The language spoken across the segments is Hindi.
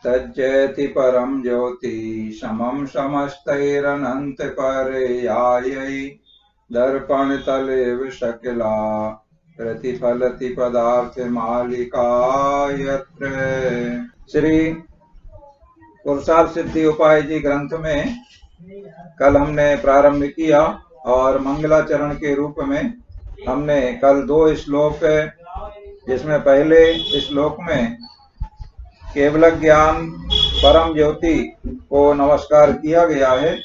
तज्जयति परम ज्योति समम समस्तैरनंत पर्यायै दर्पण तलेव शकला प्रतिफलति पदार्थ मालिका यत्र। श्री पुरुषार्थ सिद्धि उपाय जी ग्रंथ में कल हमने प्रारंभ किया और मंगलाचरण के रूप में हमने कल 2 श्लोक, जिसमें पहले श्लोक में केवल ज्ञान परम ज्योति को नमस्कार किया गया है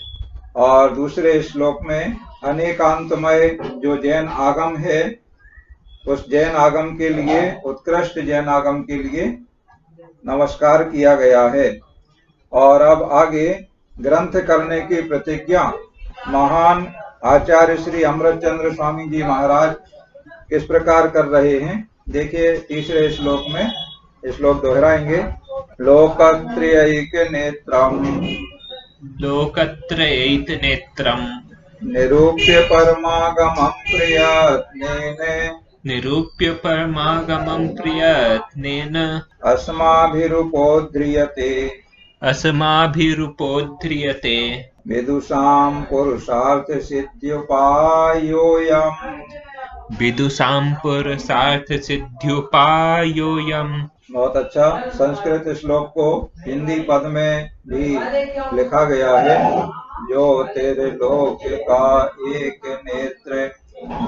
और दूसरे श्लोक में अनेकांतमय जो जैन आगम है उस जैन आगम के लिए, उत्कृष्ट जैन आगम के लिए नमस्कार किया गया है। और अब आगे ग्रंथ करने की प्रतिज्ञा महान आचार्य श्री अमृतचंद्र स्वामी जी महाराज किस प्रकार कर रहे हैं, देखिए तीसरे श्लोक में। श्लोक दोहराएंगे। लोकत्रयैक नेत्रम लोकत्रयैक नेत्रम निरूप्य परमागमं प्रयत्नेन निरूप्य परमागमं प्रयत्नेन अस्माभिरुपोद्रियते विदुषां पुरुषार्थ सिद्ध्युपायोऽयम्। विदुषां पुरुषार्थ सिद्ध्युपायोऽयम्। बहुत अच्छा। संस्कृत श्लोक को हिंदी पद में भी लिखा गया है। जो तेरे लोक का एक नेत्र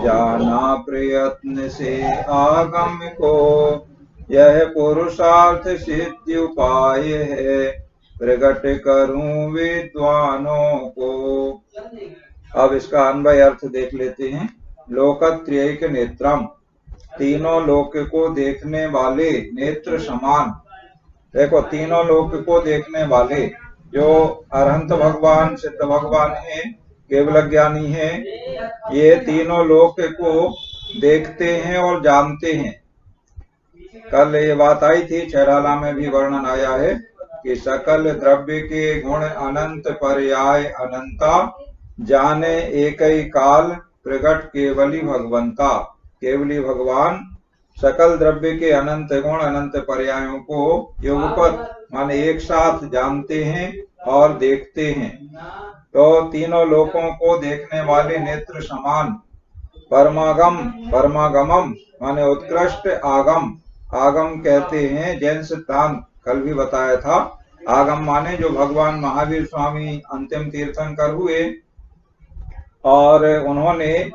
जाना प्रयत्न से आगम को, यह पुरुषार्थ सिद्धि उपाय है, प्रकट करूं विद्वानों को। अब इसका अन्वय अर्थ देख लेते हैं। लोकत्रयैक नेत्रम, तीनों लोक को देखने वाले, नेत्र समान। देखो, तीनों लोक को देखने वाले जो अरहंत भगवान, सिद्ध भगवान हैं, केवल ज्ञानी हैं, ये तीनों लोक को देखते हैं और जानते हैं। कल ये बात आई थी, छैराला में भी वर्णन आया है कि सकल द्रव्य के गुण अनंत पर्याय अनंता, जाने एक ही काल प्रकट केवली भगवंता। केवली भगवान सकल द्रव्य के अनंत गुण, अनंत पर्यायों को युगपत माने एक साथ जानते हैं और देखते हैं। तो तीनों लोकों को देखने वाले नेत्र समान। परमागमम माने उत्कृष्ट आगम। आगम कहते हैं जैन सिद्धांत, कल भी बताया था। आगम माने जो भगवान महावीर स्वामी अंतिम तीर्थंकर हुए और उन्होंने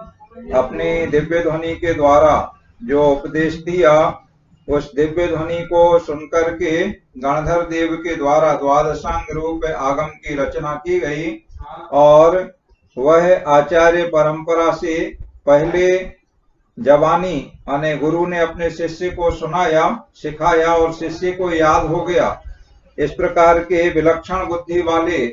अपनी दिव्य ध्वनि के द्वारा जो उपदेश दिया, उस दिव्य ध्वनि को सुनकर के गणधर देव के द्वारा द्वादशांग रूप आगम की रचना की गई और वह आचार्य परंपरा से पहले जवानी माने गुरु ने अपने शिष्य को सुनाया, सिखाया और शिष्य को याद हो गया। इस प्रकार के विलक्षण बुद्धि वाले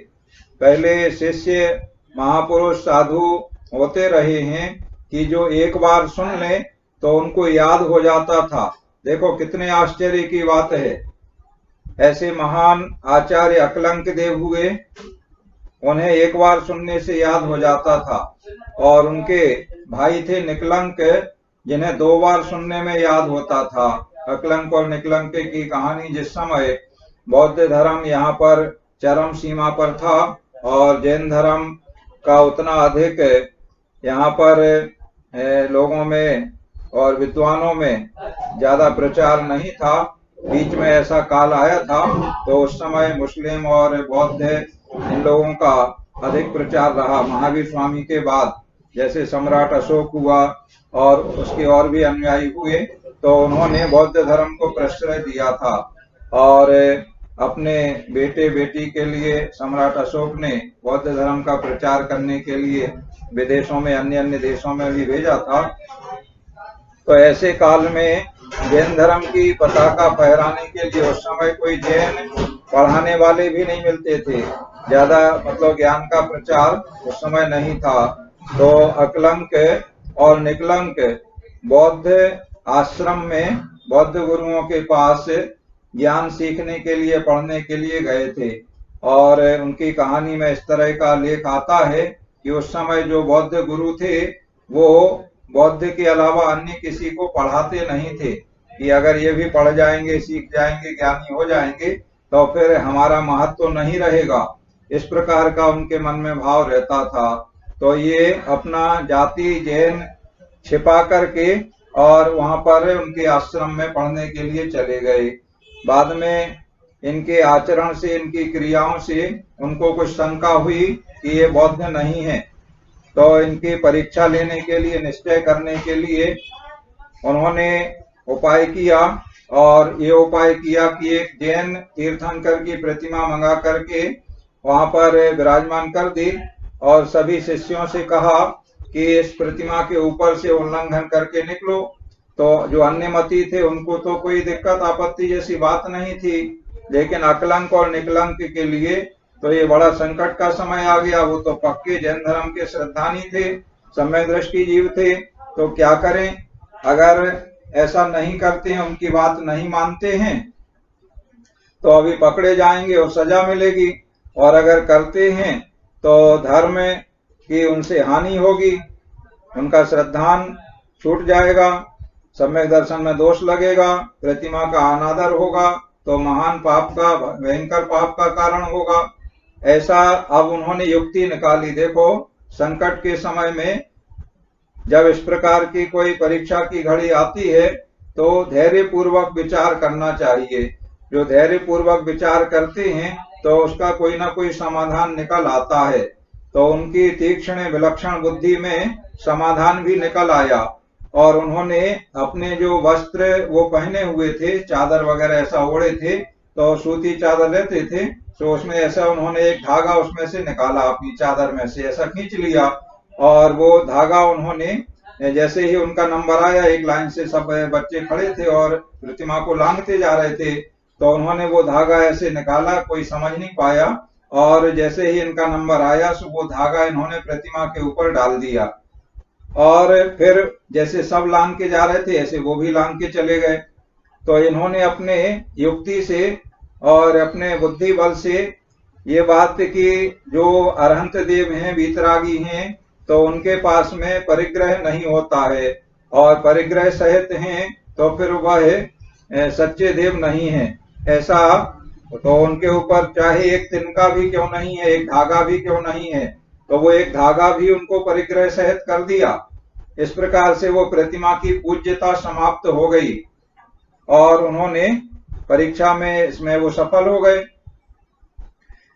पहले शिष्य महापुरुष साधु होते रहे हैं कि जो एक बार सुन ले तो उनको याद हो जाता था। देखो कितने आश्चर्य की बात है। ऐसे महान आचार्य अकलंक देव हुए, उन्हें एक बार सुनने से याद हो जाता था। और उनके भाई थे निकलंक, जिन्हें 2 बार सुनने में याद होता था। अकलंक और निकलंक की कहानी, जिस समय बौद्ध धर्म यहाँ पर चरम सीमा पर था और जैन धर्म का उतना अधिक यहाँ पर लोगों में और विद्वानों में ज्यादा प्रचार नहीं था, बीच में ऐसा काल आया था, तो उस समय मुस्लिम और बौद्ध इन लोगों का अधिक प्रचार रहा। महावीर स्वामी के बाद जैसे सम्राट अशोक हुआ और उसके और भी अनुयायी हुए, तो उन्होंने बौद्ध धर्म को प्रश्रय दिया था और अपने बेटे बेटी के लिए सम्राट अशोक ने बौद्ध धर्म का प्रचार करने के लिए विदेशों में, अन्य अन्य देशों में भी भेजा था। तो ऐसे काल में जैन धर्म की पताका फहराने के लिए उस समय कोई जैन पढ़ाने वाले भी नहीं मिलते थे, ज्यादा मतलब ज्ञान का प्रचार उस समय नहीं था। तो अकलंक और निकलंक बौद्ध आश्रम में बौद्ध गुरुओं के पास ज्ञान सीखने के लिए, पढ़ने के लिए गए थे। और उनकी कहानी में इस तरह का लेख आता है कि उस समय जो बौद्ध गुरु थे वो बौद्ध के अलावा अन्य किसी को पढ़ाते नहीं थे कि अगर ये भी पढ़ जाएंगे, सीख जाएंगे, ज्ञानी हो जाएंगे तो फिर हमारा महत्व नहीं रहेगा। इस प्रकार का उनके मन में भाव रहता था। तो ये अपना जाति जैन छिपा करके और वहां पर उनके आश्रम में पढ़ने के लिए चले गए। बाद में इनके आचरण से, इनकी क्रियाओं से उनको कुछ शंका हुई कि ये बौद्ध नहीं है। तो इनकी परीक्षा लेने के लिए, निश्चय करने के लिए उन्होंने उपाय किया, और ये उपाय किया कि एक जैन तीर्थंकर की प्रतिमा मंगा करके वहां पर विराजमान कर दी, और सभी शिष्यों से कहा कि इस प्रतिमा के ऊपर से उल्लंघन करके निकलो। तो जो अन्य मती थे उनको तो कोई दिक्कत आपत्ति जैसी बात नहीं थी, लेकिन अकलंक और निकलंक के लिए तो ये बड़ा संकट का समय आ गया। वो तो पक्के जैन धर्म के श्रद्धानी थे, सम्यक दृष्टि जीव थे, तो क्या करें। अगर ऐसा नहीं करते हैं, उनकी बात नहीं मानते हैं, तो अभी पकड़े जाएंगे और सजा मिलेगी, और अगर करते हैं तो धर्म की उनसे हानि होगी, उनका श्रद्धान छूट जाएगा, सम्यक दर्शन में दोष लगेगा, प्रतिमा का अनादर होगा, तो महान पाप का, भयंकर पाप का कारण होगा। ऐसा अब उन्होंने युक्ति निकाली। देखो, संकट के समय में जब इस प्रकार की कोई परीक्षा की घड़ी आती है तो धैर्य पूर्वक विचार करना चाहिए। जो धैर्य पूर्वक विचार करते हैं तो उसका कोई ना कोई समाधान निकल आता है। तो उनकी तीक्ष्ण विलक्षण बुद्धि में समाधान भी निकल आया, और उन्होंने अपने जो वस्त्र वो पहने हुए थे, चादर वगैरह ऐसा ओढ़े थे, तो सूती चादर लेते थे, तो उसमें ऐसा उन्होंने एक धागा उसमें से निकाला, अपनी चादर में से ऐसा खींच लिया, और वो धागा उन्होंने, जैसे ही उनका नंबर आया, एक लाइन से सब बच्चे खड़े थे और प्रतिमा को लांघते जा रहे थे, तो उन्होंने वो धागा ऐसे निकाला, कोई समझ नहीं पाया, और जैसे ही इनका नंबर आया सो वो धागा इन्होंने प्रतिमा के ऊपर डाल दिया, और फिर जैसे सब लांघ के जा रहे थे ऐसे वो भी लांघ के चले गए। तो इन्होंने अपने युक्ति से और अपने बुद्धि बल से ये बात कि जो अरहंत देव हैं, वीतरागी हैं, तो उनके पास में परिग्रह नहीं होता है, और परिग्रह सहित हैं तो फिर वह सच्चे देव नहीं है। ऐसा तो उनके ऊपर चाहे एक तिनका भी क्यों नहीं है, एक धागा भी क्यों नहीं है, तो वो एक धागा भी उनको परिग्रह सहित कर दिया। इस प्रकार से वो प्रतिमा की पूज्यता समाप्त हो गई, और उन्होंने परीक्षा में इसमें वो सफल हो गए।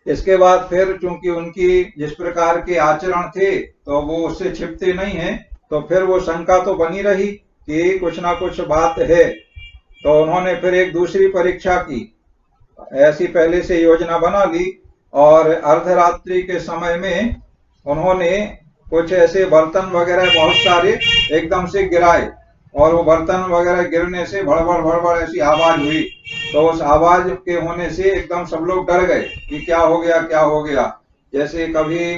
इसके बाद फिर चूंकि उनकी जिस प्रकार के आचरण थे तो वो उससे छिपते नहीं है, तो फिर वो शंका तो बनी रही कि कुछ ना कुछ बात है। तो उन्होंने फिर एक दूसरी परीक्षा की, ऐसी पहले से योजना बना ली, और अर्धरात्रि के समय में उन्होंने कुछ ऐसे बर्तन वगैरह बहुत सारे एकदम से गिराए, और वो बर्तन वगैरह गिरने से भड़बड़ भड़बड़ ऐसी आवाज हुई। तो उस आवाज के होने से एकदम सब लोग डर गए कि क्या हो गया, क्या हो गया। जैसे कभी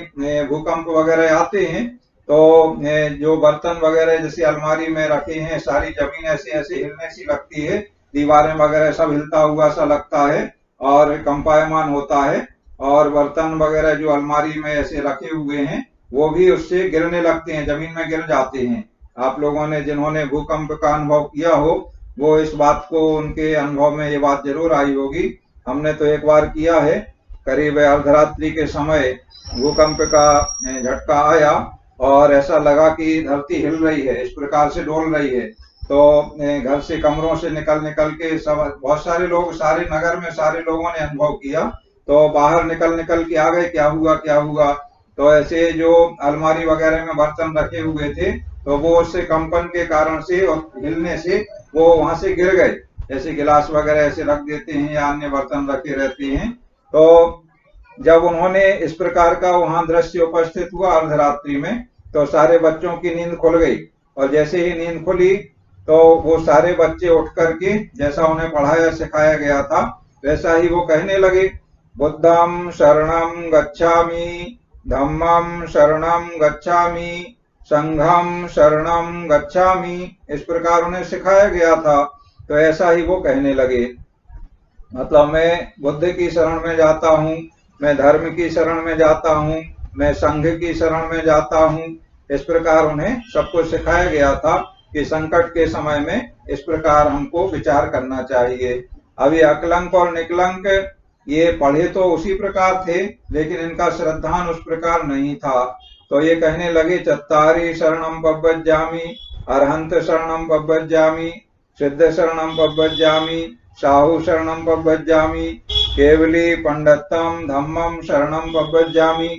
भूकंप वगैरह आते हैं तो जो बर्तन वगैरह जैसे अलमारी में रखे हैं, सारी जमीन ऐसे ऐसे हिलने सी लगती है, दीवारें वगैरह सब हिलता हुआ सा लगता है और कंपायमान होता है, और बर्तन वगैरह जो अलमारी में ऐसे रखे हुए हैं वो भी उससे गिरने लगते हैं, जमीन में गिर जाते हैं। आप लोगों ने जिन्होंने भूकंप का अनुभव किया हो वो इस बात को, उनके अनुभव में ये बात जरूर आई होगी। हमने तो एक बार किया है, करीब अर्धरात्रि के समय भूकंप का झटका आया और ऐसा लगा कि धरती हिल रही है, इस प्रकार से डोल रही है। तो घर से, कमरों से निकल निकल के सब, बहुत सारे लोग, सारे नगर में सारे लोगों ने अनुभव किया, तो बाहर निकल निकल के आ गए, क्या हुआ क्या हुआ। तो ऐसे जो अलमारी वगैरह में बर्तन रखे हुए थे तो वो उससे कंपन के कारण से और हिलने से वो वहां से गिर गए। जैसे गिलास वगैरह ऐसे रख देते हैं या अन्य बर्तन रखे रहते हैं। तो जब उन्होंने इस प्रकार का वहां दृश्य उपस्थित हुआ अर्धरात्रि में, तो सारे बच्चों की नींद खुल गई, और जैसे ही नींद खुली तो वो सारे बच्चे उठ करके जैसा उन्हें पढ़ाया सिखाया गया था वैसा ही वो कहने लगे, बुद्धं शरणं गच्छामि, धम्मं शरणं गच्छामि, संघं शरणं गच्छामि। इस प्रकार उन्हें सिखाया गया था, तो ऐसा ही वो कहने लगे। मतलब मैं बुद्ध की शरण में जाता हूँ, मैं धर्म की शरण में जाता हूँ, मैं संघ की शरण में जाता हूँ। इस प्रकार उन्हें सब कुछ सिखाया गया था कि संकट के समय में इस प्रकार हमको विचार करना चाहिए। अभी अकलंक और निकलंक ये पढ़े तो उसी प्रकार थे, लेकिन इनका श्रद्धान उस प्रकार नहीं था। तो ये कहने लगे, चत्तारि शरणम पव्वज्जामि, अरहंत शरणम पव्वज्जामि, सिद्ध शरणम पव्वज्जामि, साहु शरणम पव्वज्जामि, केवली पंडितम धम्मम शरणम पव्वज्जामि।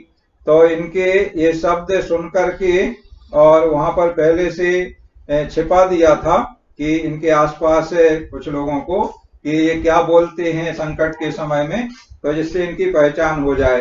तो इनके ये शब्द सुन करके और वहां पर पहले से छिपा दिया था कि इनके आसपास कुछ लोगों को कि ये क्या बोलते हैं संकट के समय में, तो जिससे इनकी पहचान हो जाए।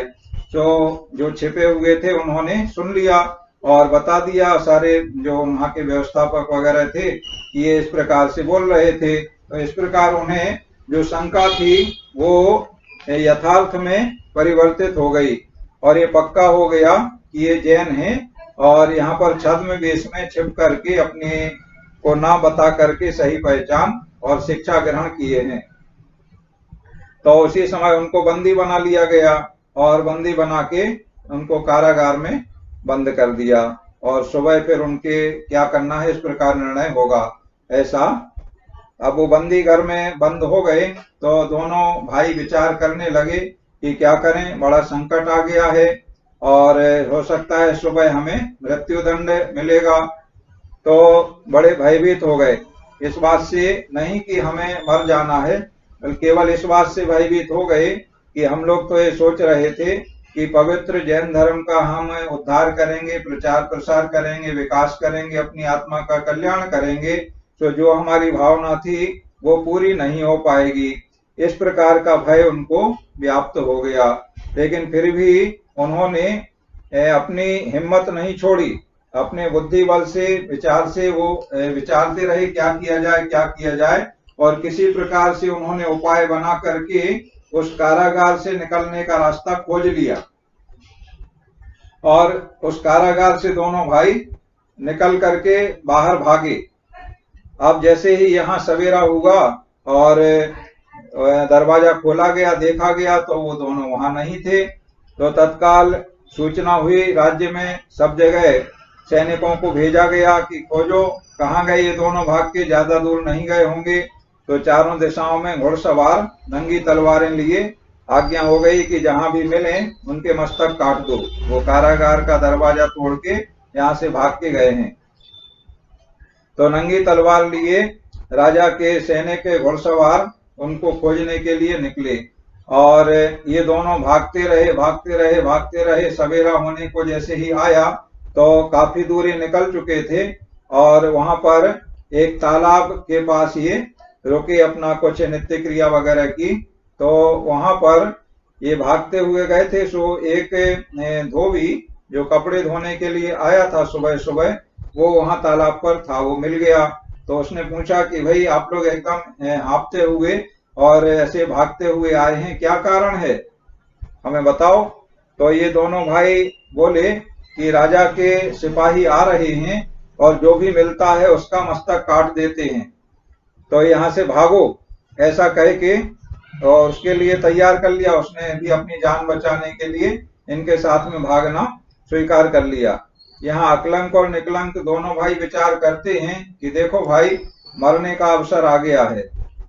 तो जो छिपे हुए थे उन्होंने सुन लिया और बता दिया, सारे जो वहां के व्यवस्थापक वगैरह थे कि ये इस प्रकार से बोल रहे थे। तो इस प्रकार उन्हें जो शंका थी वो यथार्थ में परिवर्तित हो गई और ये पक्का हो गया कि ये जैन हैं और यहाँ पर छद्म वेश में छिप करके अपने को ना बता करके सही पहचान और शिक्षा ग्रहण किए हैं। तो उसी समय उनको बंदी बना लिया गया और बंदी बना के उनको कारागार में बंद कर दिया और सुबह फिर उनके क्या करना है इस प्रकार निर्णय होगा ऐसा। अब वो बंदी घर में बंद हो गए तो दोनों भाई विचार करने लगे कि क्या करें, बड़ा संकट आ गया है और हो सकता है सुबह हमें मृत्युदंड मिलेगा। तो बड़े भयभीत हो गए, इस बात से नहीं कि हमें मर जाना है, केवल इस बात से भयभीत हो गए कि हम लोग तो ये सोच रहे थे कि पवित्र जैन धर्म का हम उद्धार करेंगे, प्रचार प्रसार करेंगे, विकास करेंगे, अपनी आत्मा का कल्याण करेंगे, तो जो हमारी भावना थी वो पूरी नहीं हो पाएगी। इस प्रकार का भय उनको व्याप्त हो गया, लेकिन फिर भी उन्होंने अपनी हिम्मत नहीं छोड़ी। अपने बुद्धि बल से विचार से वो विचारते रहे क्या किया जाए, क्या किया जाए, और किसी प्रकार से उन्होंने उपाय बना करके उस कारागार से निकलने का रास्ता खोज लिया और उस कारागार से दोनों भाई निकल करके बाहर भागे। अब जैसे ही यहाँ सवेरा हुआ और दरवाजा खोला गया, देखा गया तो वो दोनों वहां नहीं थे। तो तत्काल सूचना हुई राज्य में, सब जगह सैनिकों को भेजा गया कि खोजो कहाँ गए ये दोनों, भाग के ज्यादा दूर नहीं गए होंगे। तो चारों दिशाओं में घुड़सवार नंगी तलवारें लिए आज्ञा हो गई कि जहां भी मिले उनके मस्तक काट दो। वो कारागार का दरवाजा तोड़ के यहाँ से भाग के गए हैं। तो नंगी तलवार लिए राजा के सैनिक के घुड़सवार उनको खोजने के लिए निकले और ये दोनों भागते रहे भागते रहे भागते रहे। सवेरा होने को जैसे ही आया तो काफी दूरी निकल चुके थे और वहां पर एक तालाब के पास ये रुके, अपना कुछ नित्य क्रिया वगैरह की। तो वहां पर ये भागते हुए गए थे। सो एक धोबी जो कपड़े धोने के लिए आया था सुबह सुबह, वो वहां तालाब पर था, वो मिल गया। तो उसने पूछा कि भाई आप लोग एकदम हाँफते हुए और ऐसे भागते हुए आए हैं, क्या कारण है, हमें बताओ। तो ये दोनों भाई बोले कि राजा के सिपाही आ रहे हैं और जो भी मिलता है उसका मस्तक काट देते हैं, तो यहाँ से भागो, ऐसा कह के और उसके लिए तैयार कर लिया। उसने भी अपनी जान बचाने के लिए इनके साथ में भागना स्वीकार कर लिया। यहाँ अकलंक और निकलंक दोनों भाई विचार करते हैं कि देखो भाई, मरने का अवसर आ गया है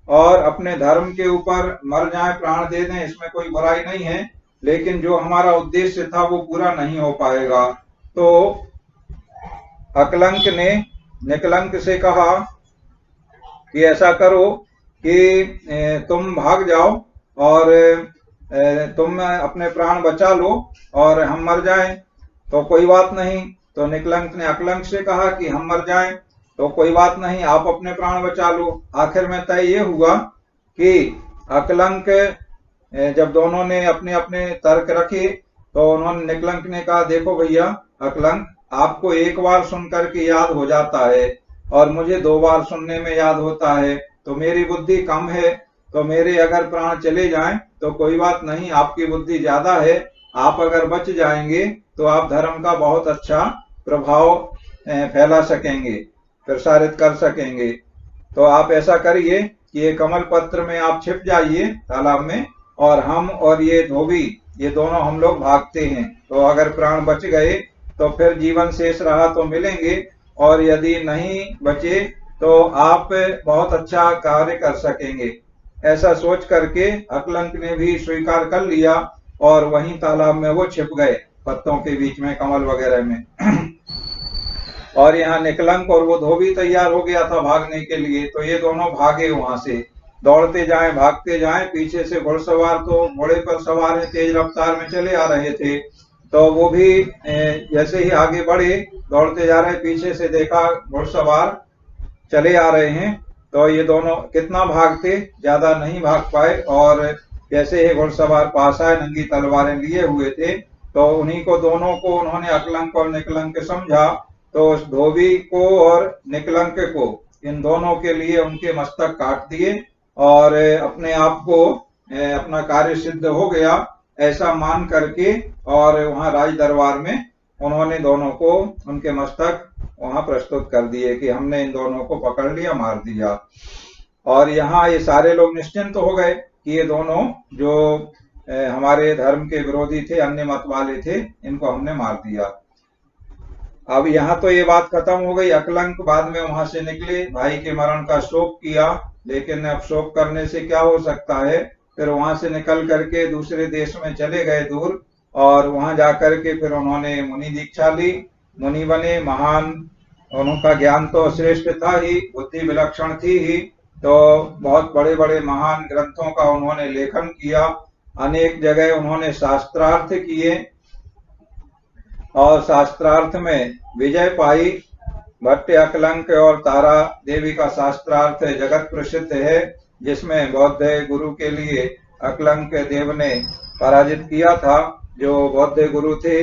और अपने धर्म के ऊपर मर जाए, प्राण दे दें, इसमें कोई बुराई नहीं है, लेकिन जो हमारा उद्देश्य था वो पूरा नहीं हो पाएगा। तो अकलंक ने निकलंक से कहा कि ऐसा करो कि तुम भाग जाओ और तुम अपने प्राण बचा लो और हम मर जाएं तो कोई बात नहीं। तो निकलंक ने अकलंक से कहा कि हम मर जाएं तो कोई बात नहीं, आप अपने प्राण बचा लो। आखिर में तय ये हुआ कि अकलंक, जब दोनों ने अपने अपने तर्क रखे तो उन्होंने, निकलंक ने कहा देखो भैया अकलंक, आपको एक बार सुन करके याद हो जाता है और मुझे 2 बार सुनने में याद होता है, तो मेरी बुद्धि कम है, तो मेरे अगर प्राण चले जाएं तो कोई बात नहीं, आपकी बुद्धि ज्यादा है, आप अगर बच जाएंगे तो आप धर्म का बहुत अच्छा प्रभाव फैला सकेंगे, प्रसारित कर सकेंगे। तो आप ऐसा करिए कि ये कमल पत्र में आप छिप जाइए तालाब में, और हम और ये धोबी ये दोनों हम लोग भागते हैं, तो अगर प्राण बच गए तो फिर जीवन शेष रहा तो मिलेंगे, और यदि नहीं बचे तो आप बहुत अच्छा कार्य कर सकेंगे। ऐसा सोच करके अकलंक ने भी स्वीकार कर लिया और वहीं तालाब में वो छिप गए, पत्तों के बीच में, कमल वगैरह में। और यहाँ निकलंक और वो धोबी तैयार हो गया था भागने के लिए, तो ये दोनों भागे वहां से, दौड़ते जाएं भागते जाएं। पीछे से घुड़सवार तो घोड़े पर सवार है, तेज रफ्तार में चले आ रहे थे, तो वो भी जैसे ही आगे बढ़े दौड़ते जा रहे, पीछे से देखा घुड़सवार चले आ रहे हैं, तो ये दोनों कितना भागते, ज्यादा नहीं भाग पाए। और जैसे ही घुड़सवार पास आए, नंगी तलवारें लिए हुए थे, तो उन्हीं को दोनों को उन्होंने अकलंक और निकलंक समझा, तो उस धोबी को और निकलंक को, इन दोनों के लिए उनके मस्तक काट दिए और अपने आप को अपना कार्य सिद्ध हो गया ऐसा मान करके, और वहां राज दरबार में उन्होंने दोनों को उनके मस्तक वहां प्रस्तुत कर दिए कि हमने इन दोनों को पकड़ लिया, मार दिया। और यहाँ ये सारे लोग निश्चिंत हो गए कि ये दोनों जो हमारे धर्म के विरोधी थे, अन्य मत वाले थे, इनको हमने मार दिया। अब यहाँ तो ये बात खत्म हो गई। अकलंक बाद में वहां से निकले, भाई के मरण का शोक किया, लेकिन अब शोक करने से क्या हो सकता है। फिर वहां से निकल करके दूसरे देश में चले गए दूर, और वहां जाकर के फिर उन्होंने मुनि दीक्षा ली, मुनि बने, महान, उनका ज्ञान तो श्रेष्ठ था ही, बुद्धि विलक्षण थी ही, तो बहुत बड़े बड़े महान ग्रंथों का उन्होंने लेखन किया, अनेक जगह उन्होंने शास्त्रार्थ किए और शास्त्रार्थ में विजय पाई। भट्ट अकलंक और तारा देवी का शास्त्रार्थ जगत प्रसिद्ध है, जिसमें बौद्ध गुरु के लिए अकलंक देव ने पराजित किया था। जो बौद्ध गुरु थे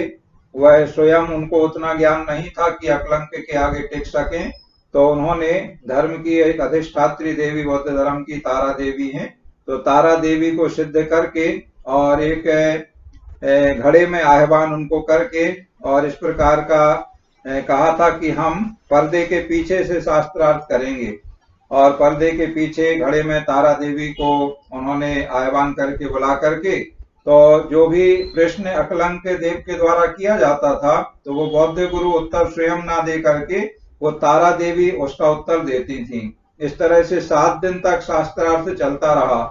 वह स्वयं, उनको उतना ज्ञान नहीं था कि अकलंक के आगे टिक सकें, तो उन्होंने धर्म की एक अधिष्ठात्री देवी बौद्ध धर्म की तारा देवी हैं, तो तारा देवी को सिद्ध करके और एक घड़े में आह्वान उनको करके, और इस प्रकार का कहा था कि हम पर्दे के पीछे से शास्त्रार्थ करेंगे, और पर्दे के पीछे घड़े में तारा देवी को उन्होंने आह्वान करके बुला करके, तो जो भी प्रश्न अकलंक देव के द्वारा किया जाता था, तो वो बौद्ध गुरु उत्तर स्वयं ना दे करके वो तारा देवी उसका उत्तर देती थी। इस तरह से 7 दिन तक शास्त्रार्थ चलता रहा।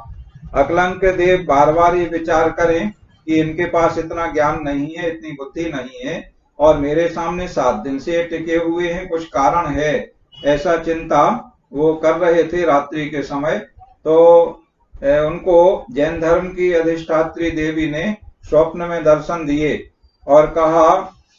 अकलंक देव बार बार ये विचार करें कि इनके पास इतना ज्ञान नहीं है, इतनी बुद्धि नहीं है, और मेरे सामने 7 दिन से टिके हुए हैं, कुछ कारण है, ऐसा चिंता वो कर रहे थे रात्रि के समय। तो उनको जैन धर्म की अधिष्ठात्री देवी ने स्वप्न में दर्शन दिए और कहा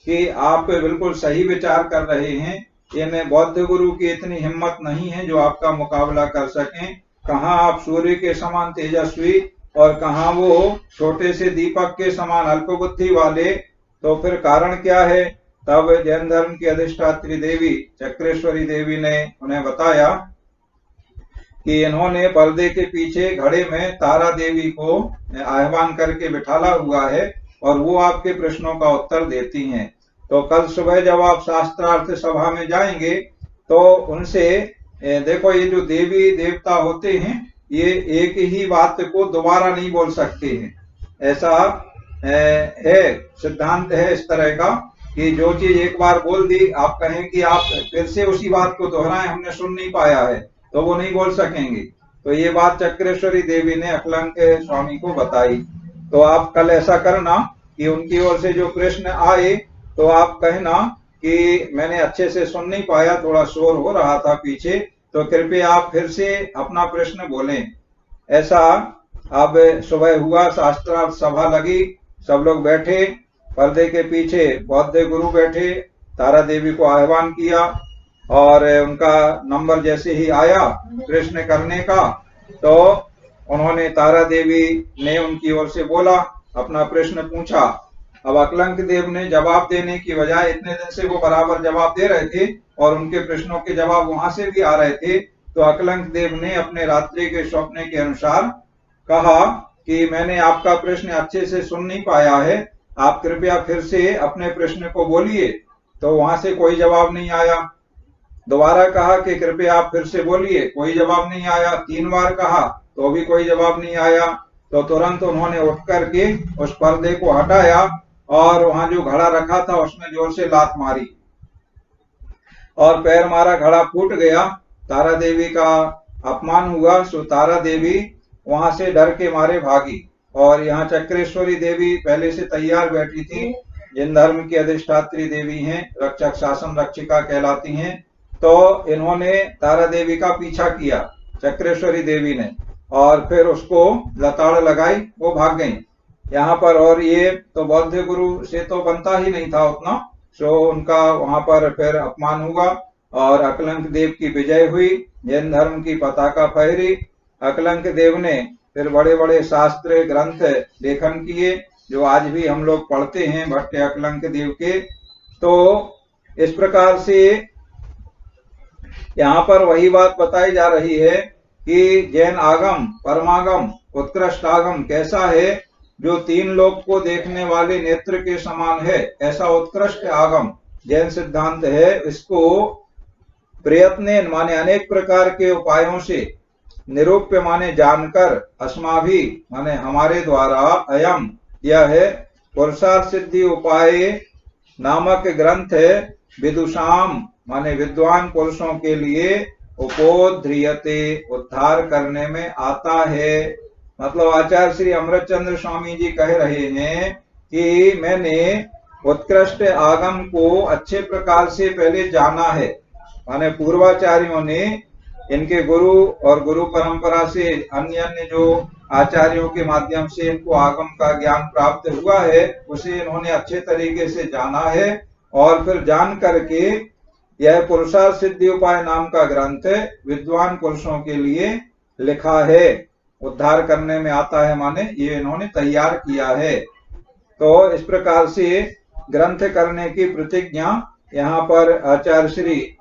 कि आप बिल्कुल सही विचार कर रहे हैं, इन बौद्ध गुरु की इतनी हिम्मत नहीं है जो आपका मुकाबला कर सकें। कहाँ आप सूर्य के समान तेजस्वी और कहाँ वो छोटे से दीपक के समान अल्प बुद्धि वाले, तो फिर कारण क्या है। तब जैन धर्म की अधिष्ठात्री देवी चक्रेश्वरी देवी ने उन्हें बताया कि इन्होंने पर्दे के पीछे घड़े में तारा देवी को आह्वान करके बिठाला हुआ है और वो आपके प्रश्नों का उत्तर देती हैं। तो कल सुबह जब आप शास्त्रार्थ सभा में जाएंगे तो उनसे देखो, ये जो देवी देवता होते हैं ये एक ही बात को दोबारा नहीं बोल सकते हैं, ऐसा है, सिद्धांत है इस तरह का कि जो चीज एक बार बोल दी, आप कहें कि आप फिर से उसी बात को दोहराएं, हमने सुन नहीं पाया है, तो वो नहीं बोल सकेंगे। तो ये बात चक्रेश्वरी देवी ने अकलंक स्वामी को बताई। तो आप कल ऐसा करना कि उनकी ओर से जो प्रश्न आए तो आप कहना कि मैंने अच्छे से सुन नहीं पाया, थोड़ा शोर हो रहा था पीछे, तो कृपया आप फिर से अपना प्रश्न बोलें। ऐसा अब सुबह हुआ, शास्त्रार्थ सभा लगी, सब लोग बैठे, पर्दे के पीछे बौद्ध गुरु बैठे, तारा देवी को आह्वान किया और उनका नंबर जैसे ही आया प्रश्न करने का, तो उन्होंने, तारा देवी ने उनकी ओर से बोला, अपना प्रश्न पूछा। अब अकलंक देव ने जवाब देने की बजाय, इतने दिन से वो बराबर जवाब दे रहे थे और उनके प्रश्नों के जवाब वहां से भी आ रहे थे, तो अकलंक देव ने अपने रात्रि के स्वप्न के अनुसार कहा कि मैंने आपका प्रश्न अच्छे से सुन नहीं पाया है, आप कृपया फिर से अपने प्रश्न को बोलिए। तो वहां से कोई जवाब नहीं आया। दोबारा कहा कि कृपया आप फिर से बोलिए, कोई जवाब नहीं आया। 3 बार कहा तो भी कोई जवाब नहीं आया। तो तुरंत उन्होंने उठ करके उस पर्दे को हटाया और वहां जो घड़ा रखा था उसमें जोर से लात मारी और पैर मारा, घड़ा फूट गया। तारा देवी का अपमान हुआ। सो तारा देवी वहां से डर के मारे भागी। और यहाँ चक्रेश्वरी देवी पहले से तैयार बैठी थी, जिन धर्म की अधिष्ठात्री देवी हैं, रक्षक शासन रक्षिका कहलाती हैं। तो इन्होंने तारा देवी का पीछा किया चक्रेश्वरी देवी ने, और फिर उसको लताड़ लगाई, वो भाग गई यहाँ पर। और ये तो बौद्ध गुरु से तो बनता ही नहीं था उतना, सो उनका वहां पर फिर अपमान हुआ और अकलंक देव की विजय हुई, जैन धर्म की पताका फहरी। अकलंक देव ने फिर बड़े बड़े शास्त्र ग्रंथ लेखन किए, जो आज भी हम लोग पढ़ते हैं, भट्ट अकलंक देव के। तो इस प्रकार से यहाँ पर वही बात बताई जा रही है कि जैन आगम परमागम उत्कृष्ट आगम कैसा है, जो तीन लोक को देखने वाले नेत्र के समान है, ऐसा उत्कृष्ट आगम जैन सिद्धांत है। इसको प्रयत्न माने अनेक प्रकार के उपायों से, निरूप्य माने जानकर, अस्माभि माने हमारे द्वारा, अयम यह है, पुरुषार्थ सिद्धि उपाय नामक ग्रंथ विदुषाम माने विद्वान पुरुषों के लिए, उपोध्रियते उद्धार करने में आता है। मतलब आचार्य श्री अमृतचंद्र स्वामी जी कह रहे हैं कि मैंने उत्कृष्ट आगम को अच्छे प्रकार से पहले जाना है, माने पूर्वाचार्यों ने, इनके गुरु और गुरु परंपरा से अन्य अन्य जो आचार्यों के माध्यम से इनको आगम का ज्ञान प्राप्त हुआ है, उसे इन्होंने अच्छे तरीके से जाना है। और फिर जान करके यह पुरुषार्थ सिद्धि उपाय नाम का ग्रंथ विद्वान पुरुषों के लिए लिखा है, उद्धार करने में आता है, माने ये इन्होंने तैयार किया है। तो इस प्रकार से ग्रंथ करने की प्रतिज्ञा यहाँ पर आचार्य श्री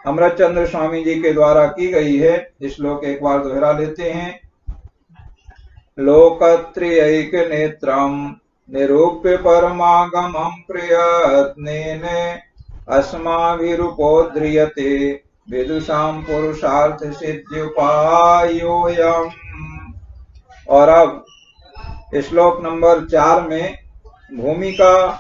अमृतचंद्र स्वामी जी के द्वारा की गई है। इस श्लोक एक बार दोहरा लेते हैं। लोकत्रयैक नेत्रम निरूप्य परमागमं प्रयत्नेन अस्माभिरुपोध्रियते विदुषां पुरुषार्थ सिद्ध्युपायोऽयम्। और अब श्लोक नंबर 4 में भूमिका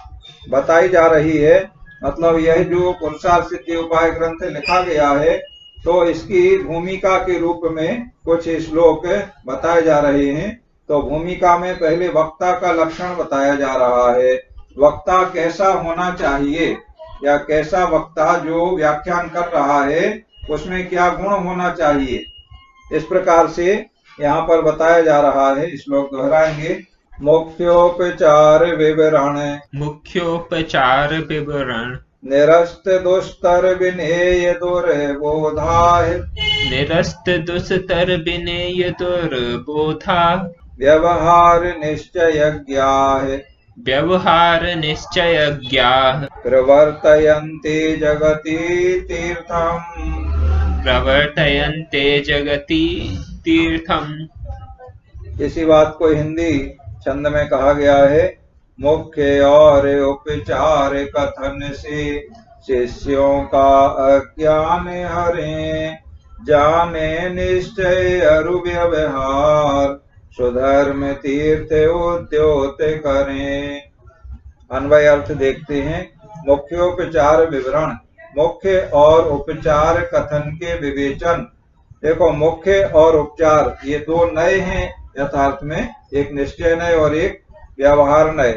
बताई जा रही है। मतलब यह जो पुरुषार्थ सिद्धि उपाय ग्रंथ लिखा गया है, तो इसकी भूमिका के रूप में कुछ श्लोक बताए जा रहे हैं। तो भूमिका में पहले वक्ता का लक्षण बताया जा रहा है। वक्ता कैसा होना चाहिए, या कैसा वक्ता जो व्याख्यान कर रहा है उसमें क्या गुण होना चाहिए, इस प्रकार से यहाँ पर बताया जा रहा है। श्लोक दोहराएंगे। मुख्योपचार विवरण निरस्त दुस्तर विनेय दुर्बोधा व्यवहार निश्चयज्ञाः प्रवर्तयन्ते जगति तीर्थम्। इसी बात को हिंदी छंद में कहा गया है। मुख्य और उपचार कथन से शिष्यों का अज्ञान हरे, जाने निश्चय अरु व्यवहार सुधर्म तीर्थ उद्योत करें। अन्वय अर्थ देखते हैं। मुख्योपचार विवरण, मुख्य और उपचार कथन के विवेचन। देखो, मुख्य और उपचार ये दो नए हैं यथार्थ में, एक निश्चय नय और एक व्यवहार नय।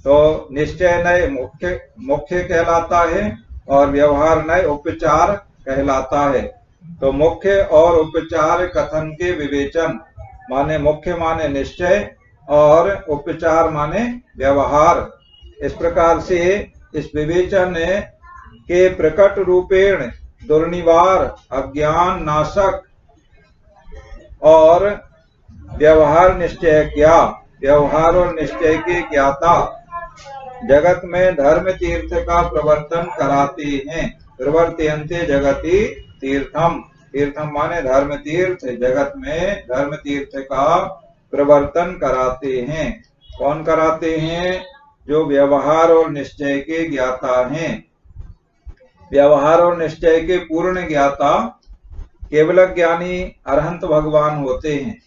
तो निश्चय नय मुख्य कहलाता है और व्यवहार नय उपचार कहलाता है। तो मुख्य और उपचार कथन के विवेचन माने मुख्य माने निश्चय और उपचार माने व्यवहार। इस प्रकार से इस विवेचन के प्रकट रूपेण दुर्निवार अज्ञान नाशक और व्यवहार निश्चय क्या, व्यवहार और निश्चय के ज्ञाता जगत में धर्म तीर्थ का प्रवर्तन कराते हैं। प्रवर्तयन्ते जगति तीर्थम, तीर्थम माने धर्म तीर्थ, जगत में धर्म तीर्थ का प्रवर्तन कराते हैं। कौन कराते हैं? जो व्यवहार और निश्चय के ज्ञाता हैं। व्यवहार और निश्चय के पूर्ण ज्ञाता केवल ज्ञानी अरहंत भगवान होते हैं,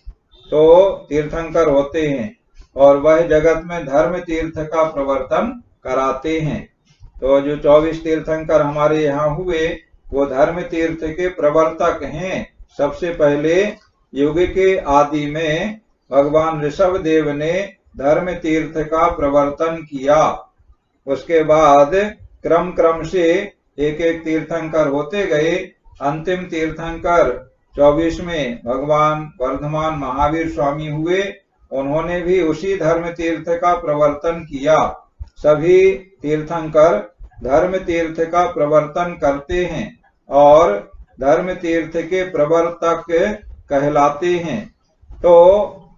तो तीर्थंकर होते हैं, और वह जगत में धर्म तीर्थ का प्रवर्तन कराते हैं। तो जो 24 तीर्थंकर हमारे यहाँ हुए वो धर्म तीर्थ के प्रवर्तक हैं। सबसे पहले युग के आदि में भगवान ऋषभ देव ने धर्म तीर्थ का प्रवर्तन किया। उसके बाद क्रम क्रम से एक एक तीर्थंकर होते गए। अंतिम तीर्थंकर 24वें भगवान वर्धमान महावीर स्वामी हुए। उन्होंने भी उसी धर्म तीर्थ का प्रवर्तन किया। सभी तीर्थंकर धर्म तीर्थ का प्रवर्तन करते हैं और धर्म तीर्थ के प्रवर्तक कहलाते हैं। तो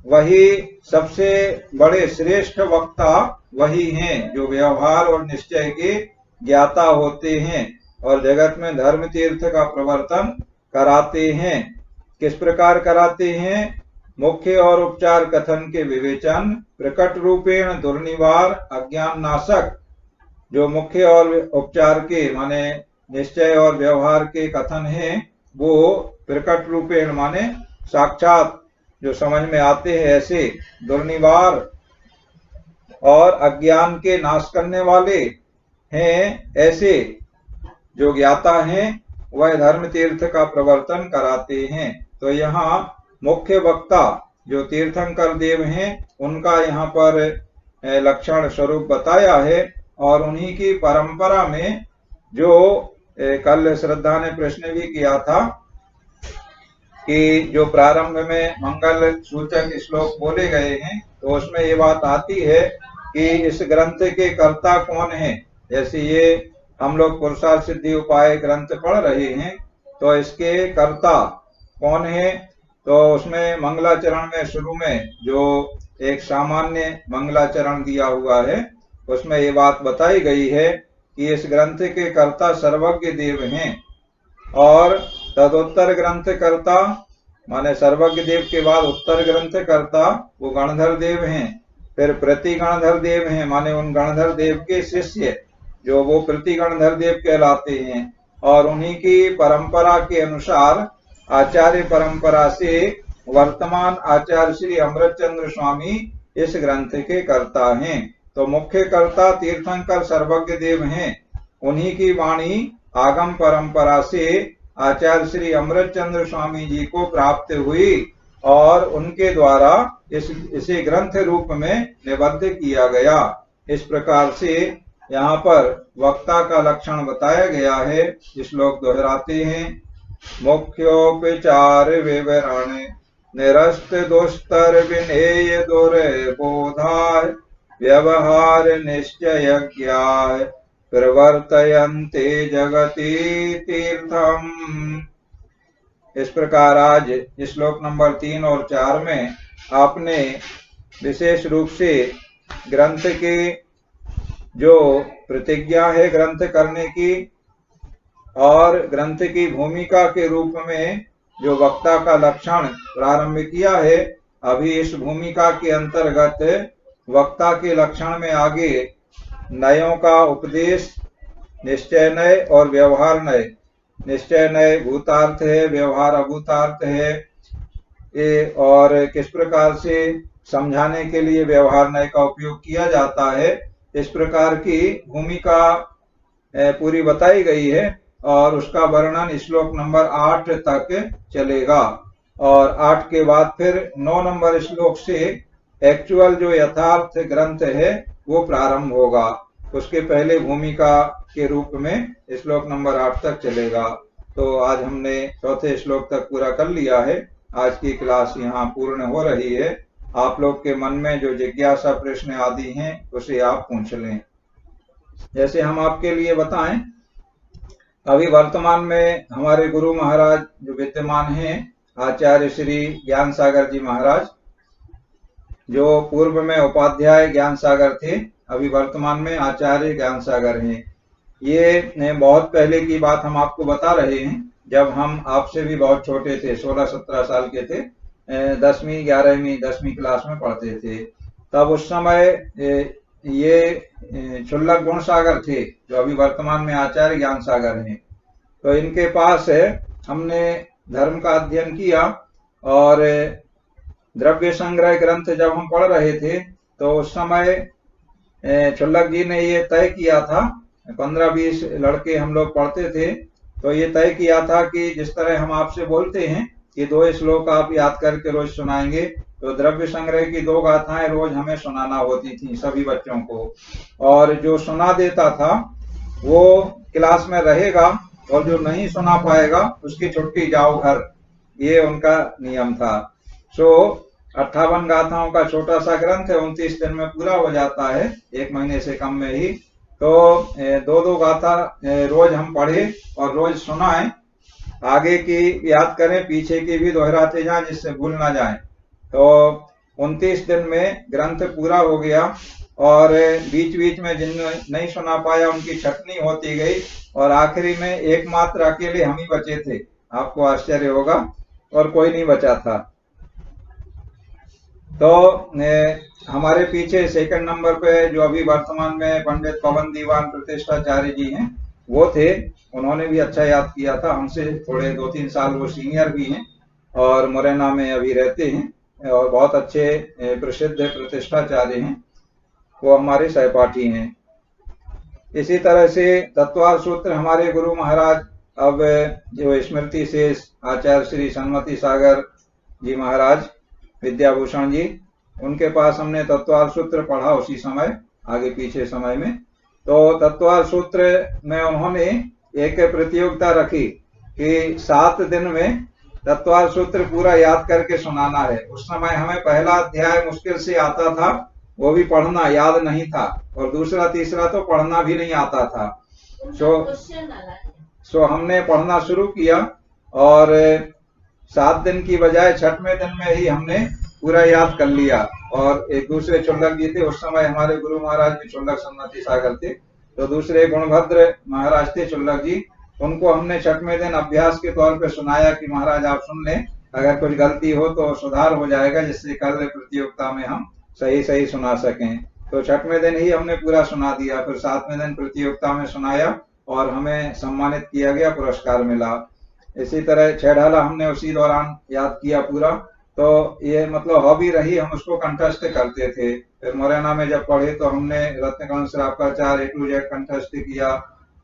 वही सबसे बड़े श्रेष्ठ वक्ता वही हैं जो व्यवहार और निश्चय के ज्ञाता होते हैं और जगत में धर्म तीर्थ का प्रवर्तन कराते हैं। किस प्रकार कराते हैं? मुख्य और उपचार कथन के विवेचन, प्रकट रूपेण दुर्निवार अज्ञान नाशक। जो मुख्य और उपचार के माने निश्चय और व्यवहार के कथन हैं वो प्रकट रूपेण माने साक्षात जो समझ में आते हैं ऐसे, दुर्निवार और अज्ञान के नाश करने वाले हैं ऐसे जो ज्ञाता हैं वह धर्म तीर्थ का प्रवर्तन कराते हैं। तो यहाँ मुख्य वक्ता जो तीर्थंकर देव हैं उनका यहाँ पर लक्षण स्वरूप बताया है और उन्हीं की परंपरा में जो कल श्रद्धा ने प्रश्न भी किया था कि जो प्रारंभ में मंगल सूचक श्लोक बोले गए हैं तो उसमें ये बात आती है कि इस ग्रंथ के कर्ता कौन है। जैसे ये हम लोग पुरुषार्थ सिद्धि उपाय ग्रंथ पढ़ रहे हैं तो इसके कर्ता कौन है, तो उसमें मंगलाचरण में शुरू में जो एक सामान्य मंगलाचरण दिया हुआ है उसमें ये बात बताई गई है कि इस ग्रंथ के कर्ता सर्वज्ञ देव हैं और तदुत्तर ग्रंथ कर्ता माने सर्वज्ञ देव के बाद उत्तर ग्रंथ कर्ता वो गणधर देव हैं। फिर प्रति गणधर देव हैं माने उन गणधर देव के शिष्य जो वो प्रति गणधर देव कहलाते हैं और उन्हीं की परंपरा के अनुसार आचार्य परंपरा से वर्तमान आचार्य श्री अमृतचंद्र स्वामी इस ग्रंथ के कर्ता हैं। तो मुख्य कर्ता तीर्थंकर सर्वज्ञ देव हैं। उन्हीं की वाणी आगम परंपरा से आचार्य श्री अमृतचंद्र स्वामी जी को प्राप्त हुई और उनके द्वारा इसे ग्रंथ रूप में निबद्ध किया गया। इस प्रकार से यहाँ पर वक्ता का लक्षण बताया गया है। श्लोक दोहराते हैं। मुख्योपचार विवरण निरस्त दुस्तर विनेय दुर्बोधाय व्यवहार निश्चय ज्ञाय प्रवर्तयन्ते जगति तीर्थम। इस प्रकार आज श्लोक नंबर 3 और 4 में आपने विशेष रूप से ग्रंथ के जो प्रतिज्ञा है ग्रंथ करने की और ग्रंथ की भूमिका के रूप में जो वक्ता का लक्षण प्रारंभ किया है। अभी इस भूमिका के अंतर्गत वक्ता के लक्षण में आगे नयों का उपदेश, निश्चय नय और व्यवहार नय। निश्चय नय भूतार्थ है, व्यवहार अभूतार्थ है ये, और किस प्रकार से समझाने के लिए व्यवहार नय का उपयोग किया जाता है इस प्रकार की भूमिका पूरी बताई गई है और उसका वर्णन श्लोक नंबर 8 तक चलेगा और 8 के बाद फिर 9 नंबर श्लोक से एक्चुअल जो यथार्थ ग्रंथ है वो प्रारंभ होगा। उसके पहले भूमिका के रूप में श्लोक नंबर 8 तक चलेगा। तो आज हमने चौथे श्लोक तक पूरा कर लिया है। आज की क्लास यहाँ पूर्ण हो रही है। आप लोग के मन में जो जिज्ञासा प्रश्न आदि हैं उसे आप पूछ लें। जैसे हम आपके लिए बताएं, अभी वर्तमान में हमारे गुरु महाराज जो विद्यमान हैं आचार्य श्री ज्ञान सागर जी महाराज, जो पूर्व में उपाध्याय ज्ञान सागर थे, अभी वर्तमान में आचार्य ज्ञान सागर हैं। ये बहुत पहले की बात हम आपको बता रहे हैं, जब हम आपसे भी बहुत छोटे थे, 16-17 साल के थे, 10वीं 11वीं 10वीं क्लास में पढ़ते थे। तब उस समय ये क्षुल्लक गुण सागर थे जो अभी वर्तमान में आचार्य ज्ञान सागर हैं। तो इनके पास हमने धर्म का अध्ययन किया और द्रव्य संग्रह ग्रंथ जब हम पढ़ रहे थे तो उस समय क्षुल्लक जी ने ये तय किया था, 15-20 लड़के हम लोग पढ़ते थे, तो ये तय किया था कि जिस तरह हम आपसे बोलते हैं कि 2 श्लोक आप याद करके रोज सुनाएंगे। तो द्रव्य संग्रह की 2 गाथाएं रोज हमें सुनाना होती थी सभी बच्चों को, और जो सुना देता था वो क्लास में रहेगा, और जो नहीं सुना पाएगा उसकी छुट्टी, जाओ घर, ये उनका नियम था। 58 गाथाओं का छोटा सा ग्रंथ है, 29 दिन में पूरा हो जाता है, 1 महीने से कम में ही। तो 2-2 गाथा रोज हम पढ़े और रोज सुनाएं, आगे की याद करें, पीछे की भी दोहराते जाएं जिससे भूल ना जाए। तो 29 दिन में ग्रंथ पूरा हो गया, और बीच बीच में जिन नहीं सुना पाया उनकी छटनी होती गई, और आखिरी में एकमात्र अकेले हम ही बचे थे, आपको आश्चर्य होगा, और कोई नहीं बचा था। तो हमारे पीछे सेकंड नंबर पे जो अभी वर्तमान में पंडित पवन दीवान प्रतिष्ठाचार्य जी हैं, वो थे, उन्होंने भी अच्छा याद किया था, हमसे थोड़े 2-3 साल वो सीनियर भी हैं, और मुरैना में अभी रहते हैं, और बहुत अच्छे प्रसिद्ध प्रतिष्ठाचार्य हैं, वो हमारे सहपाठी हैं। इसी तरह से तत्वार सूत्र हमारे गुरु महाराज, अब जो स्मृति शेष आचार्य श्री सन्मति सागर जी महाराज विद्याभूषण जी, उनके पास हमने तत्वार सूत्र पढ़ा उसी समय, आगे पीछे समय में। तो तत्वार सूत्र में उन्होंने एक प्रतियोगिता रखी कि 7 दिन में तत्वार सूत्र पूरा याद करके सुनाना है। उस समय हमें पहला अध्याय मुश्किल से आता था, वो भी पढ़ना याद नहीं था, और दूसरा तीसरा तो पढ़ना भी नहीं आता था। सो हमने पढ़ना शुरू किया, और 7 दिन की बजाय 6वें दिन में ही हमने पूरा याद कर लिया। और एक दूसरे चुल्लक जी थे, उस समय हमारे गुरु महाराज भी चुल्लक सन्मति सागर थे, तो दूसरे गुणभद्र महाराज थे चुल्लक जी, उनको हमने 6वें दिन अभ्यास के तौर पे सुनाया कि महाराज आप सुन लें, अगर कुछ गलती हो तो सुधार हो जाएगा, जिससे कल प्रतियोगिता में हम सही सही सुना सकें। तो 6वें दिन ही हमने पूरा सुना दिया, फिर 7वें दिन प्रतियोगिता में सुनाया और हमें सम्मानित किया गया, पुरस्कार मिला। इसी तरह 6 ढाला हमने उसी दौरान याद किया पूरा। तो ये मतलब हॉबी रही, हम उसको कंठस्थ करते थे। फिर मुरैना में जब पढ़े तो हमने रत्नकर्ण श्रावकाचार्य A to Z कंठस्थ किया,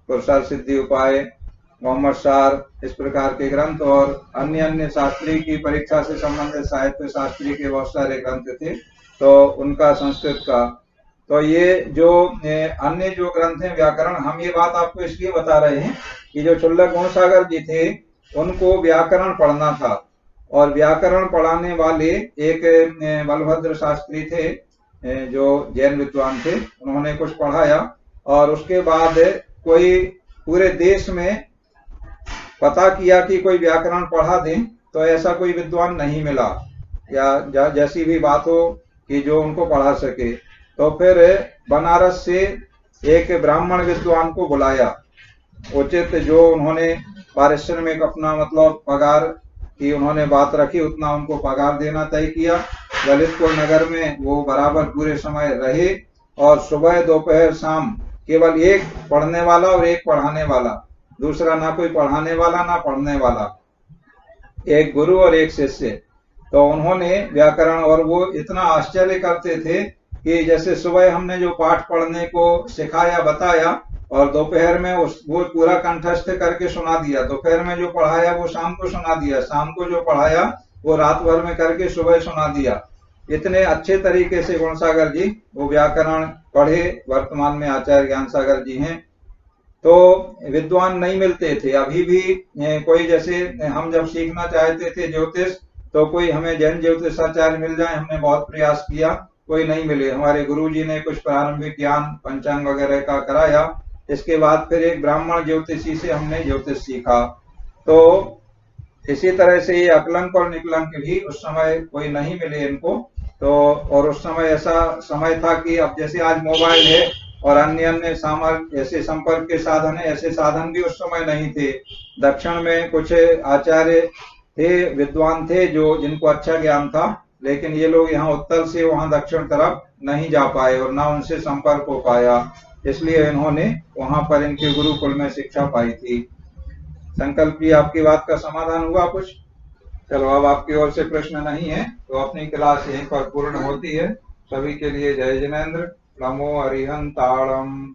पुरुषार्थ सिद्धि उपाय, मोहम्मद सार, इस प्रकार के ग्रंथ, और अन्य अन्य शास्त्री की परीक्षा से संबंधित साहित्य शास्त्री के बहुत सारे ग्रंथ थे, तो उनका संस्कृत का। तो ये जो अन्य जो ग्रंथ हैं व्याकरण, हम ये बात आपको इसलिए बता रहे हैं कि जो चुल्लक गुणसागर जी थे उनको व्याकरण पढ़ना था, और व्याकरण पढ़ाने वाले एक बलभद्र शास्त्री थे, जो जैन विद्वान थे, उन्होंने कुछ पढ़ाया, और उसके बाद कोई पूरे देश में पता किया कि कोई व्याकरण पढ़ा दें, तो ऐसा कोई विद्वान नहीं मिला, या जैसी भी बात हो कि जो उनको पढ़ा सके। तो फिर बनारस से एक ब्राह्मण विद्वान को बुलाया, उचित जो उन्होंने पारिश्रमिक अपना मतलब पगार की उन्होंने बात रखी, उतना उनको पगार देना तय किया। ललितपुर नगर में वो बराबर पूरे समय रहे, और सुबह दोपहर शाम केवल एक पढ़ने वाला और एक पढ़ाने वाला, दूसरा ना कोई पढ़ाने वाला ना पढ़ने वाला, एक गुरु और एक शिष्य। तो उन्होंने व्याकरण, और वो इतना आश्चर्य करते थे कि जैसे सुबह हमने जो पाठ पढ़ने को सिखाया बताया, और दोपहर में वो पूरा कंठस्थ करके सुना दिया, दोपहर में जो पढ़ाया वो शाम को सुना दिया, शाम को जो पढ़ाया वो रात भर में करके सुबह सुना दिया। इतने अच्छे तरीके से गुणसागर जी वो व्याकरण पढ़े, वर्तमान में आचार्य ज्ञान सागर जी हैं। तो विद्वान नहीं मिलते थे अभी भी। कोई जैसे हम जब सीखना चाहते थे ज्योतिष, तो कोई हमें जैन ज्योतिषाचार्य मिल जाए, हमने बहुत प्रयास किया, कोई नहीं मिले। हमारे गुरुजी ने कुछ प्रारंभिक ज्ञान पंचांग वगैरह का कराया, इसके बाद फिर एक ब्राह्मण ज्योतिषी से हमने ज्योतिष सीखा। तो इसी तरह से ये अकलंक और निकलंक भी उस समय कोई नहीं मिले इनको। तो और उस समय ऐसा समय था कि अब जैसे आज मोबाइल है और अन्य अन्य सामर्थ्य ऐसे संपर्क के साधन है, ऐसे साधन भी उस समय नहीं थे। दक्षिण में कुछ आचार्य थे, विद्वान थे, जो जिनको अच्छा ज्ञान था, लेकिन ये लोग यहाँ उत्तर से वहां दक्षिण तरफ नहीं जा पाए और ना उनसे संपर्क हो पाया, इसलिए इन्होंने वहां पर इनके गुरुकुल में शिक्षा पाई थी। संकल्प जी, आपकी बात का समाधान हुआ कुछ? चलो, अब आपकी ओर से प्रश्न नहीं है तो अपनी क्लास यहीं पर पूर्ण होती है। सभी के लिए जय जिनेन्द्र। नमो अरिहंताणम्।